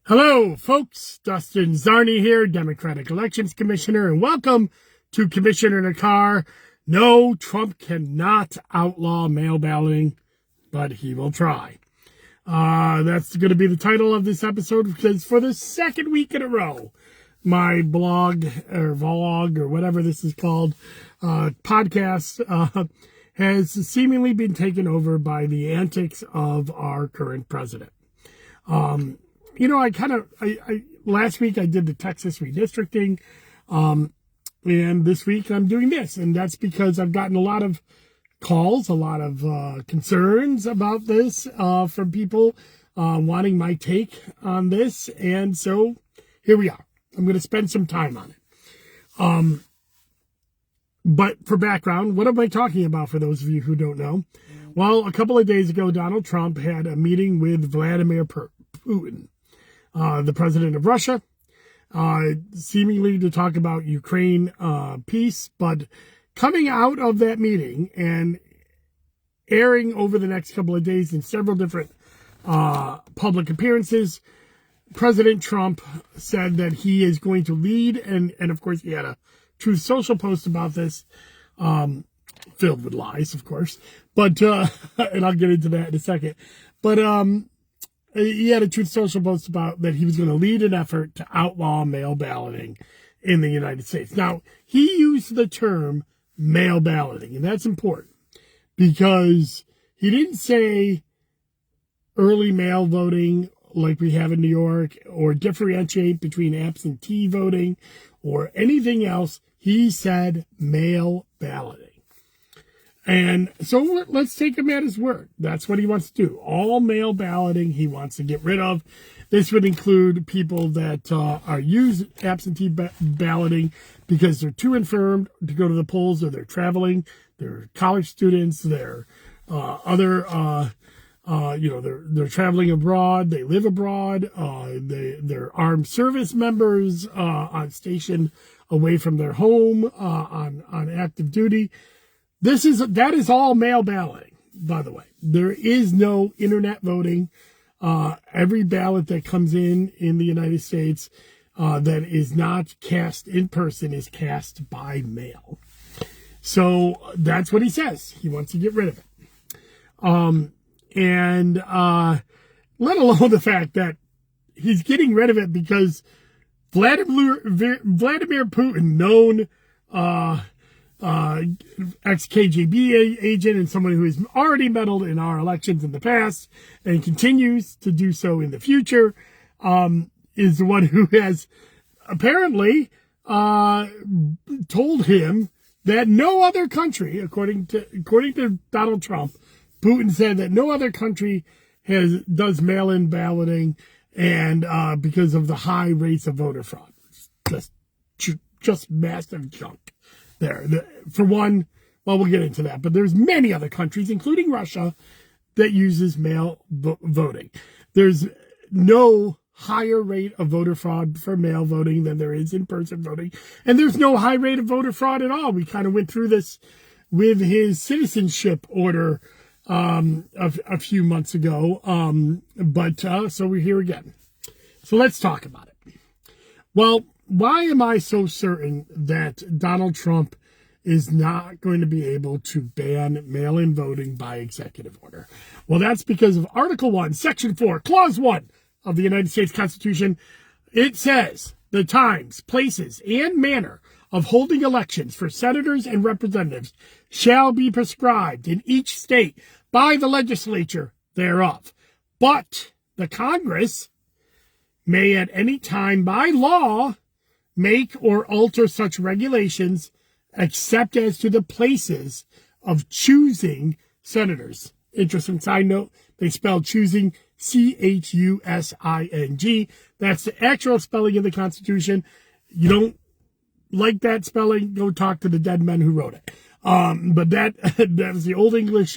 Hello, folks. Dustin Zarni here, Democratic Elections Commissioner, and welcome to Commissioner in a Car. No, Trump cannot outlaw mail balloting, but he will try. That's going to be the title of this episode because for the second week in a row, my blog or vlog or whatever this is called, podcast, has seemingly been taken over by the antics of our current president. Last week I did the Texas redistricting, and this week I'm doing this, and that's because I've gotten a lot of calls, a lot of concerns about this from people wanting my take on this, and so here we are. I'm going to spend some time on it. But for background, what am I talking about for those of you who don't know? Well, a couple of days ago, Donald Trump had a meeting with Vladimir Putin, the president of Russia, seemingly to talk about Ukraine peace. But coming out of that meeting and airing over the next couple of days in several different public appearances, President Trump said that he is going to lead, and of course he had a Truth Social post about this, filled with lies, of course, but and I'll get into that in a second. But he had a Truth Social post about that he was going to lead an effort to outlaw mail balloting in the United States. Now, he used the term mail balloting, and that's important because he didn't say early mail voting like we have in New York or differentiate between absentee voting or anything else. He said mail balloting. And so let's take him at his word. That's what he wants to do. All mail balloting he wants to get rid of. This would include people that are using absentee balloting because they're too infirm to go to the polls, or they're traveling, they're college students, they're they're traveling abroad, they live abroad, they're armed service members on station away from their home on active duty. That is all mail balloting, by the way. There is no internet voting. Every ballot that comes in the United States that is not cast in person is cast by mail. So that's what he says. He wants to get rid of it. And let alone the fact that he's getting rid of it because Vladimir Putin, known ex-KGB agent and someone who has already meddled in our elections in the past and continues to do so in the future, is the one who has apparently told him that no other country, according to Donald Trump, Putin said that no other country does mail-in balloting, and because of the high rates of voter fraud, just massive junk there. For one, well, we'll get into that, but there's many other countries, including Russia, that uses mail voting. There's no higher rate of voter fraud for mail voting than there is in-person voting, and there's no high rate of voter fraud at all. We kind of went through this with his citizenship order a few months ago, but so we're here again. So let's talk about it. Well, why am I so certain that Donald Trump is not going to be able to ban mail-in voting by executive order? Well, that's because of Article 1, Section 4, Clause 1 of the United States Constitution. It says the times, places, and manner of holding elections for senators and representatives shall be prescribed in each state by the legislature thereof. But the Congress may at any time by law make or alter such regulations except as to the places of choosing senators. Interesting side note, they spell choosing Chusing. That's the actual spelling of the Constitution. You don't like that spelling, go talk to the dead men who wrote it. But that was the Old English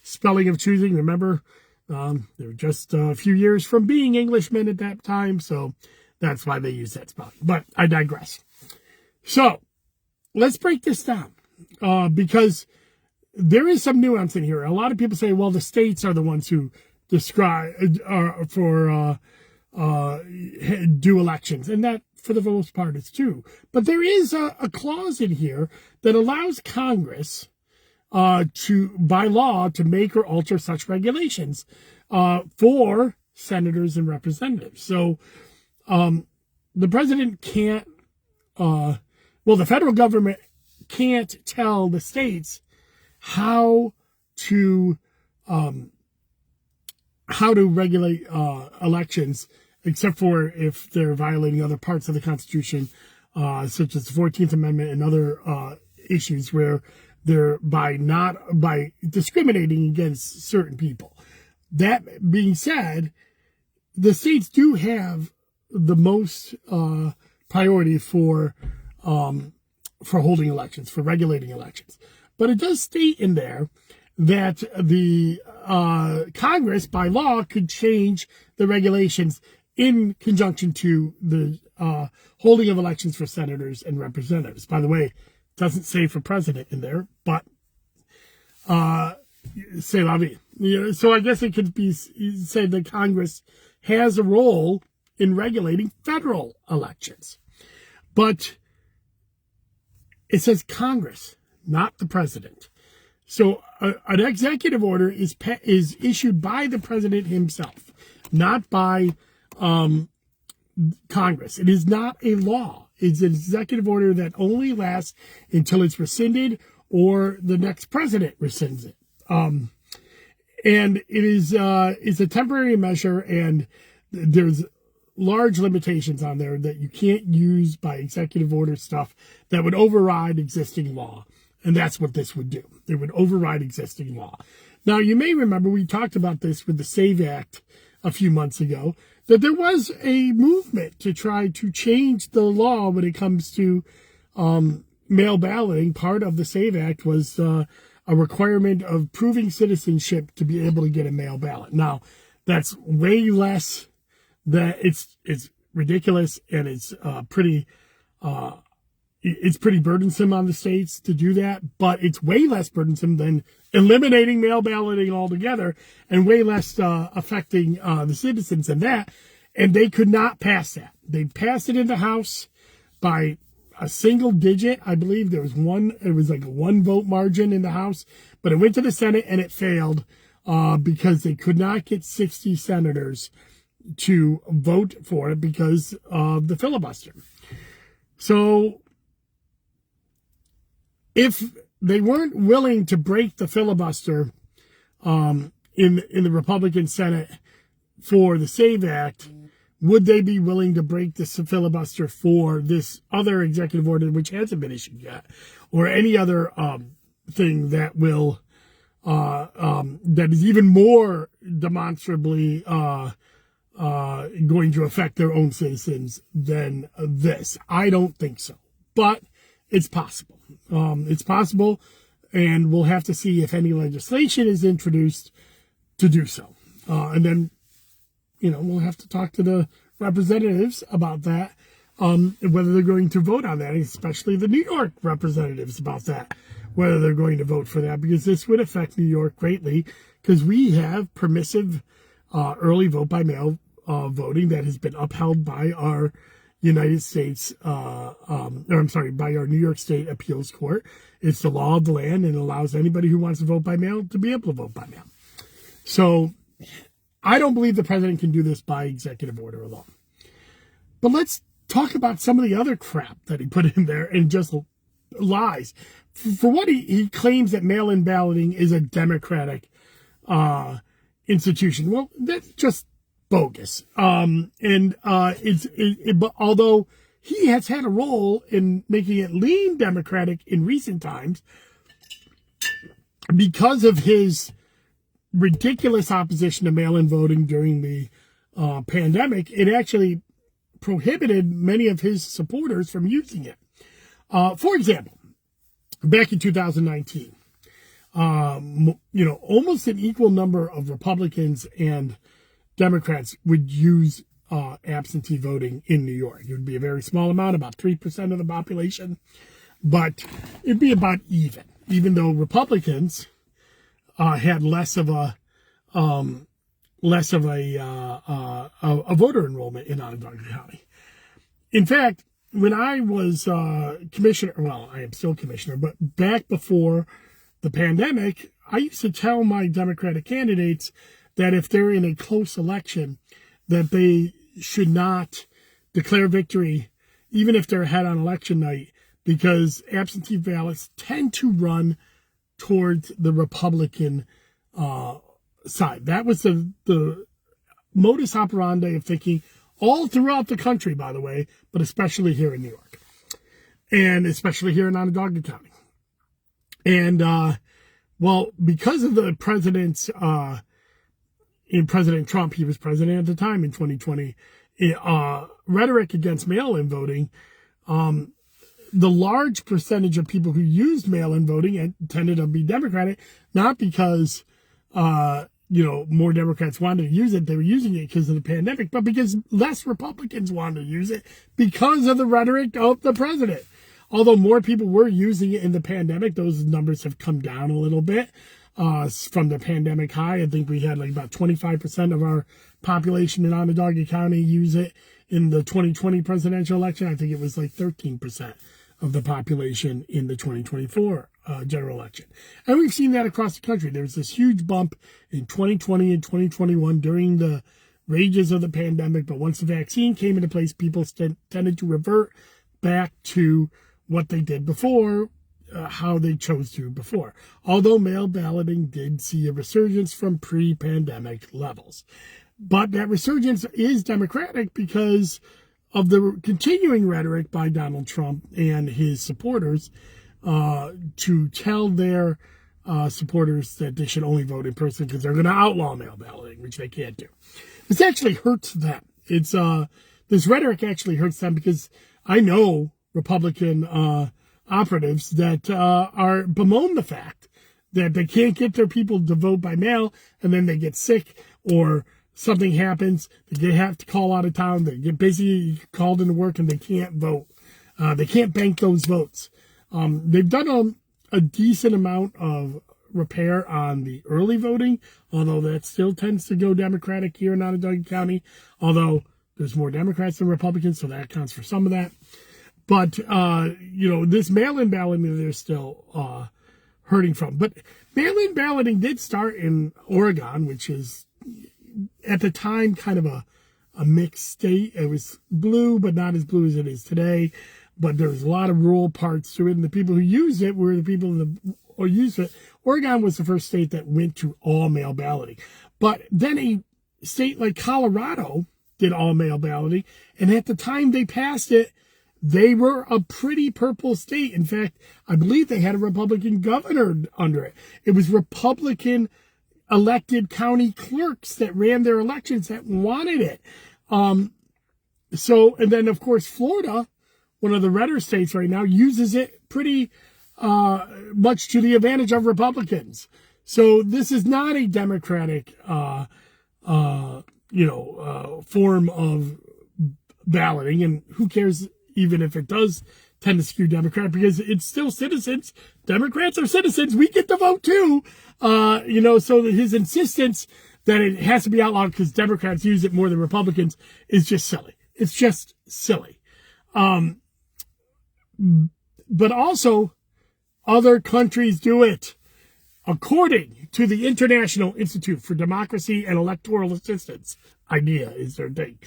spelling of choosing. Remember, they were just a few years from being Englishmen at that time, so that's why they use that spelling. But I digress. So let's break this down because there is some nuance in here. A lot of people say, well, the states are the ones who describe for do elections, and that for the most part is true. But there is a clause in here that allows Congress by law to make or alter such regulations for senators and representatives. So the president can't, the federal government can't tell the states how to regulate elections, except for if they're violating other parts of the Constitution, such as the 14th Amendment and other issues where they're by discriminating against certain people. That being said, the states do have the most priority for holding elections, for regulating elections. But it does state in there that the Congress, by law, could change the regulations in conjunction to the holding of elections for senators and representatives. By the way, it doesn't say for president in there, but c'est la vie. So I guess it could be said that Congress has a role in regulating federal elections. But it says Congress, not the president. So an executive order is issued by the president himself, not by Congress. It is not a law. It's an executive order that only lasts until it's rescinded or the next president rescinds it. And it is it's a temporary measure, and there's large limitations on there that you can't use by executive order stuff that would override existing law. And that's what this would do. It would override existing law. Now, you may remember we talked about this with the SAVE Act a few months ago, that there was a movement to try to change the law when it comes to mail balloting. Part of the SAVE Act was a requirement of proving citizenship to be able to get a mail ballot. Now, that's way less. That it's ridiculous, and it's pretty burdensome on the states to do that, but it's way less burdensome than eliminating mail balloting altogether, and way less affecting the citizens than that. And they could not pass that. They passed it in the House by a single digit. I believe there was it was like a 1 vote margin in the House, but it went to the Senate and it failed because they could not get 60 senators to vote for it because of the filibuster. So if they weren't willing to break the filibuster in the Republican Senate for the SAVE Act, would they be willing to break this filibuster for this other executive order, which hasn't been issued yet, or any other thing that will that is even more demonstrably going to affect their own citizens than this? I don't think so, but it's possible. It's possible, and we'll have to see if any legislation is introduced to do so. And then, we'll have to talk to the representatives about that, whether they're going to vote on that, especially the New York representatives about that, whether they're going to vote for that, because this would affect New York greatly, because we have permissive early vote by mail voting that has been upheld by our United States, by our New York State Appeals Court. It's the law of the land, and it allows anybody who wants to vote by mail to be able to vote by mail. So I don't believe the president can do this by executive order alone. But let's talk about some of the other crap that he put in there and just lies. For what he claims that mail-in balloting is a democratic institution. Well, that's just bogus. But although he has had a role in making it lean democratic in recent times, because of his ridiculous opposition to mail-in voting during the pandemic, it actually prohibited many of his supporters from using it. For example, back in 2019, almost an equal number of Republicans and Democrats would use absentee voting in New York. It would be a very small amount, about 3% of the population, but it'd be about even though Republicans had less of a less of a voter enrollment in Onondaga County. In fact, when I was commissioner, well, I am still commissioner, but back before the pandemic, I used to tell my Democratic candidates that if they're in a close election, that they should not declare victory, even if they're ahead on election night, because absentee ballots tend to run towards the Republican side. That was the modus operandi of thinking all throughout the country, by the way, but especially here in New York, and especially here in Onondaga County. And, well, because of the president's, in President Trump, he was president at the time in 2020, rhetoric against mail-in voting, the large percentage of people who used mail-in voting tended to be Democratic, not because, more Democrats wanted to use it. They were using it because of the pandemic, but because less Republicans wanted to use it because of the rhetoric of the president. Although more people were using it in the pandemic, those numbers have come down a little bit from the pandemic high. I think we had like about 25% of our population in Onondaga County use it in the 2020 presidential election. I think it was like 13% of the population in the 2024 general election. And we've seen that across the country. There was this huge bump in 2020 and 2021 during the rages of the pandemic. But once the vaccine came into place, people tended to revert back to what they did before, how they chose to before. Although mail balloting did see a resurgence from pre-pandemic levels. But that resurgence is Democratic because of the continuing rhetoric by Donald Trump and his supporters to tell their supporters that they should only vote in person because they're going to outlaw mail balloting, which they can't do. This actually hurts them. It's this rhetoric actually hurts them because I know Republican operatives that are bemoan the fact that they can't get their people to vote by mail, and then they get sick or something happens, they have to call out of town, they get busy, called into work, and they can't vote. They can't bank those votes. They've done a decent amount of repair on the early voting, although that still tends to go Democratic here in Onondaga County, although there's more Democrats than Republicans, so that accounts for some of that. But, this mail-in balloting they're still hurting from. But mail-in balloting did start in Oregon, which is at the time kind of a mixed state. It was blue, but not as blue as it is today. But there was a lot of rural parts to it, and the people who used it were the people who used it. Oregon was the first state that went to all mail balloting. But then a state like Colorado did all mail balloting, and at the time they passed it, they were a pretty purple state. In fact, I believe they had a Republican governor under it. It was Republican elected county clerks that ran their elections that wanted it. And then, of course, Florida, one of the redder states right now, uses it pretty much to the advantage of Republicans. So this is not a Democratic, form of balloting. And who cares even if it does tend to skew Democrat, because it's still citizens. Democrats are citizens. We get to vote too. So his insistence that it has to be outlawed because Democrats use it more than Republicans is just silly. It's just silly. But also, other countries do it. According to the International Institute for Democracy and Electoral Assistance, IDEA is their thing.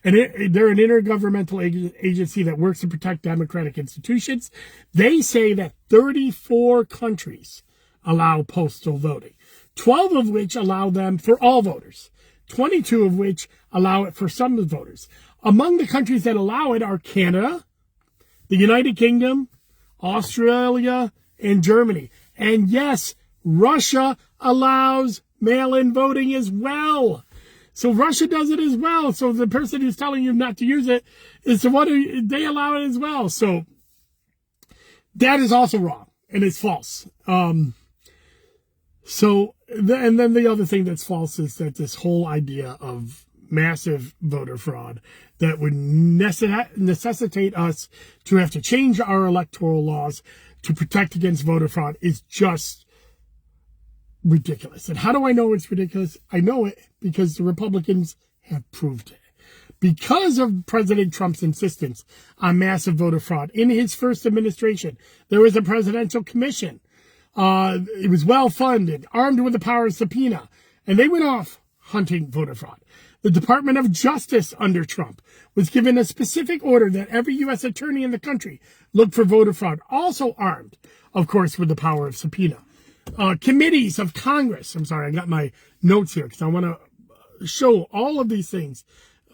And they're an intergovernmental agency that works to protect democratic institutions. They say that 34 countries allow postal voting, 12 of which allow them for all voters, 22 of which allow it for some voters. Among the countries that allow it are Canada, the United Kingdom, Australia, and Germany. And yes, Russia allows mail-in voting as well. So Russia does it as well. So the person who's telling you not to use it is the one who they allow it as well. So that is also wrong, and it's false. And then the other thing that's false is that this whole idea of massive voter fraud that would necessitate us to have to change our electoral laws to protect against voter fraud is just ridiculous. And how do I know it's ridiculous? I know it because the Republicans have proved it. Because of President Trump's insistence on massive voter fraud in his first administration, there was a presidential commission. It was well funded, armed with the power of subpoena, and they went off hunting voter fraud. The Department of Justice under Trump was given a specific order that every U.S. attorney in the country look for voter fraud, also armed, of course, with the power of subpoena. Committees of Congress. I'm sorry, I got my notes here because I want to show all of these things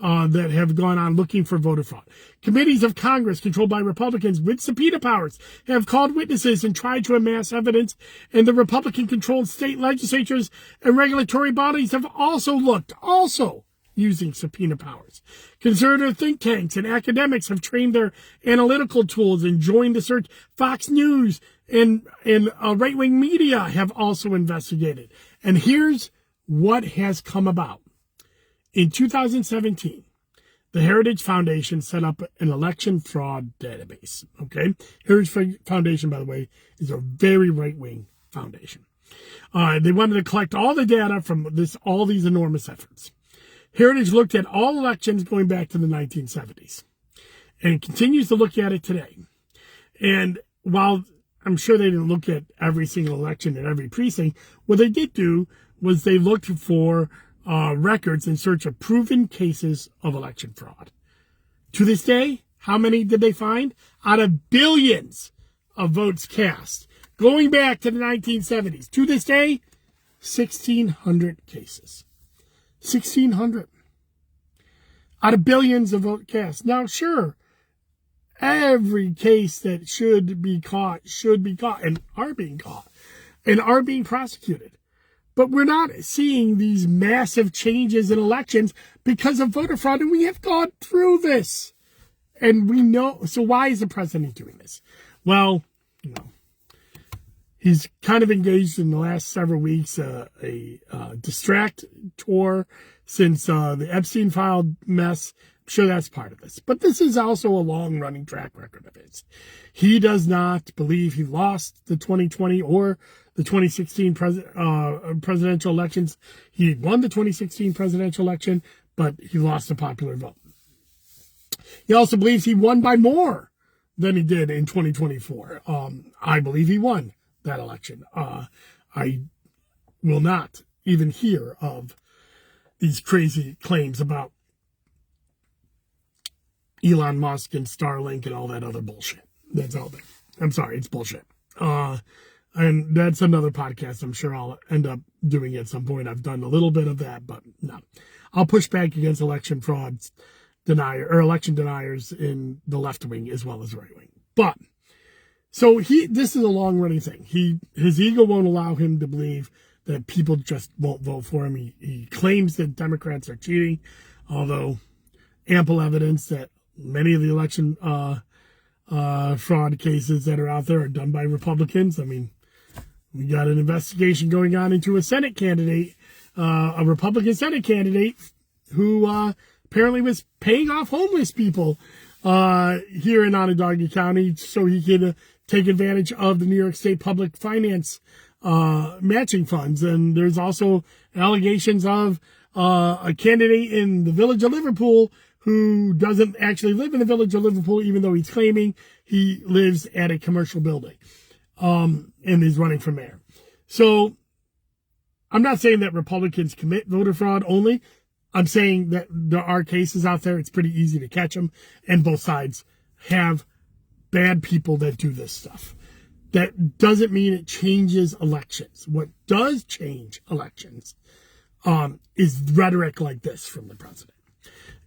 that have gone on looking for voter fraud. Committees of Congress controlled by Republicans with subpoena powers have called witnesses and tried to amass evidence, and the Republican-controlled state legislatures and regulatory bodies have also using subpoena powers. Conservative think tanks and academics have trained their analytical tools and joined the search. Fox News and right-wing media have also investigated. And here's what has come about. In 2017, the Heritage Foundation set up an election fraud database. Okay, Heritage Foundation, by the way, is a very right-wing foundation. They wanted to collect all the data from all these enormous efforts. Heritage looked at all elections going back to the 1970s and continues to look at it today. And while I'm sure they didn't look at every single election in every precinct, what they did do was they looked for records in search of proven cases of election fraud. To this day, how many did they find? Out of billions of votes cast, going back to the 1970s. To this day, 1,600 cases. 1,600. Out of billions of votes cast. Now, sure, every case that should be caught, and are being caught, and are being prosecuted. But we're not seeing these massive changes in elections because of voter fraud, and we have gone through this. And we know, so why is the president doing this? Well, he's kind of engaged in the last several weeks a distract tour since the Epstein file mess. I'm sure that's part of this. But this is also a long-running track record of his. He does not believe he lost the 2020 or the 2016 presidential elections. He won the 2016 presidential election, but he lost the popular vote. He also believes he won by more than he did in 2024. I believe he won that election. I will not even hear of these crazy claims about Elon Musk and Starlink and all that other bullshit. That's all there. I'm sorry, it's bullshit. And that's another podcast I'm sure I'll end up doing at some point. I've done a little bit of that, but no. I'll push back against election frauds election deniers in the left wing as well as the right wing. But so this is a long running thing. His ego won't allow him to believe that people just won't vote for him. He claims that Democrats are cheating, although ample evidence that many of the election fraud cases that are out there are done by Republicans. I mean, we got an investigation going on into a Senate candidate, a Republican Senate candidate, who apparently was paying off homeless people here in Onondaga County so he could take advantage of the New York State public finance matching funds. And there's also allegations of a candidate in the village of Liverpool who doesn't actually live in the village of Liverpool, even though he's claiming he lives at a commercial building. And is running for mayor. So I'm not saying that Republicans commit voter fraud only. I'm saying that there are cases out there. It's pretty easy to catch them. And both sides have bad people that do this stuff. That doesn't mean it changes elections. What does change elections is rhetoric like this from the president.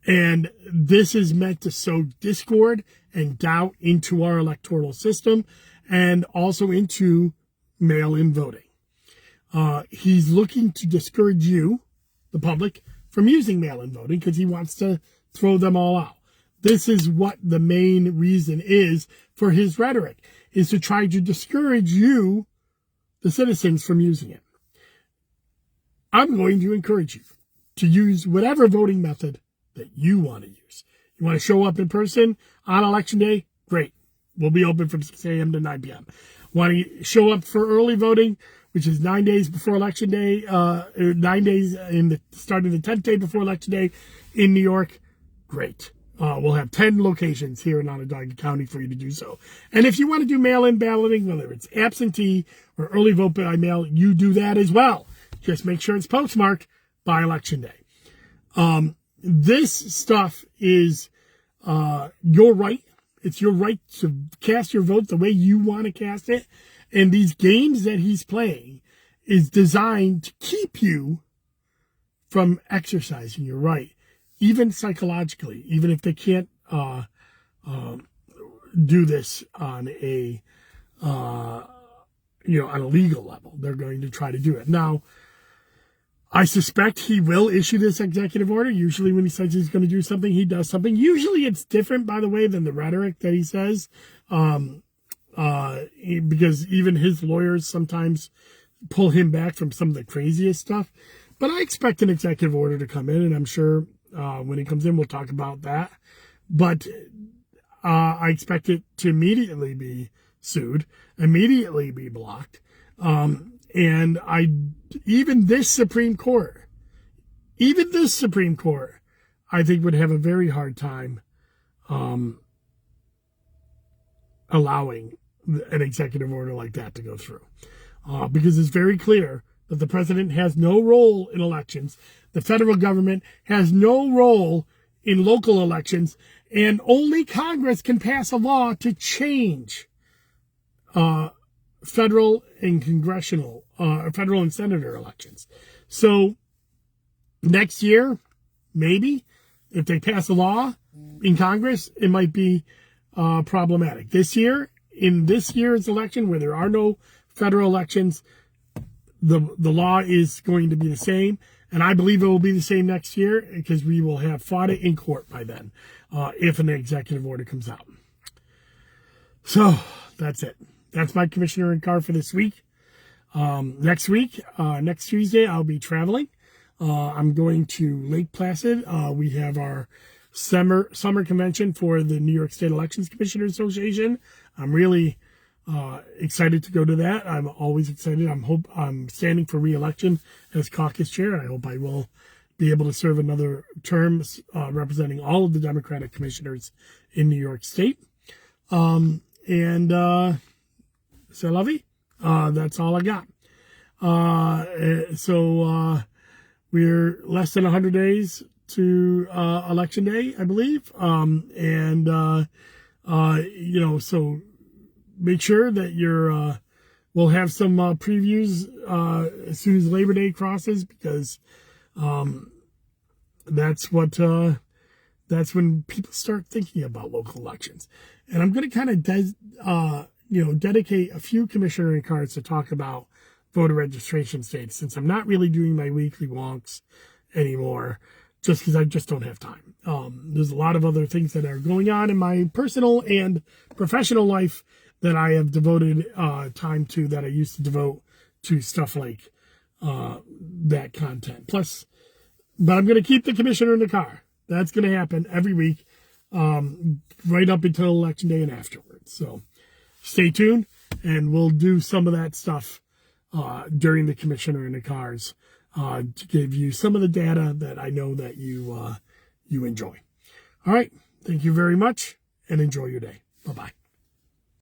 And this is meant to sow discord and doubt into our electoral system and also into mail-in voting. He's looking to discourage you, the public, from using mail-in voting because he wants to throw them all out. This is what the main reason is for his rhetoric, is to try to discourage you, the citizens, from using it. I'm going to encourage you to use whatever voting method that you want to use. You want to show up in person on election day? Great. We'll be open from 6 a.m. to 9 p.m. Want to show up for early voting? which is 9 days before Election Day, 9 days in the starting the 10th day before Election Day in New York, great. We'll have 10 locations here in Onondaga County for you to do so. And if you want to do mail-in balloting, whether it's absentee or early vote by mail, you do that as well. Just make sure it's postmarked by Election Day. This stuff is your right. It's your right to cast your vote the way you want to cast it. And these games that he's playing is designed to keep you from exercising your right, even psychologically, even if they can't do this on a on a legal level. They're going to try to do it. Now, I suspect he will issue this executive order. Usually when he says he's going to do something, he does something. Usually it's different, by the way, than the rhetoric that he says, because even his lawyers sometimes pull him back from some of the craziest stuff. But I expect an executive order to come in, and I'm sure when it comes in, we'll talk about that. But I expect it to immediately be sued, immediately be blocked. And even this Supreme Court, I think would have a very hard time allowing an executive order like that to go through. Because it's very clear that the president has no role in elections. The federal government has no role in local elections, and only Congress can pass a law to change federal and congressional, federal and senator elections. So next year, maybe, if they pass a law in Congress, it might be problematic. This year, in this year's election, where there are no federal elections, the law is going to be the same. And I believe it will be the same next year because we will have fought it in court by then, if an executive order comes out. So that's it. That's my commissioner in car for this week. Next week, next Tuesday, I'll be traveling. I'm going to Lake Placid. We have our summer convention for the New York State Elections Commissioners Association. I'm really excited to go to that. I'm always excited. I'm standing for re-election as caucus chair, and I hope I will be able to serve another term representing all of the Democratic commissioners in New York State. C'est la vie. That's all I got. So we're less than 100 days to Election Day, I believe. So make sure that you're, we'll have some previews as soon as Labor Day crosses, because that's when people start thinking about local elections. And I'm going to kind of dedicate a few commissioner cards to talk about voter registration states, since I'm not really doing my weekly wonks anymore, just because I just don't have time. There's a lot of other things that are going on in my personal and professional life that I have devoted time to, that I used to devote to stuff like that content. Plus, but I'm going to keep the commissioner in the car. That's going to happen every week, right up until Election Day and afterwards. So stay tuned, and we'll do some of that stuff during the commissioner in the cars to give you some of the data that I know that you enjoy. All right. Thank you very much, and enjoy your day. Bye-bye.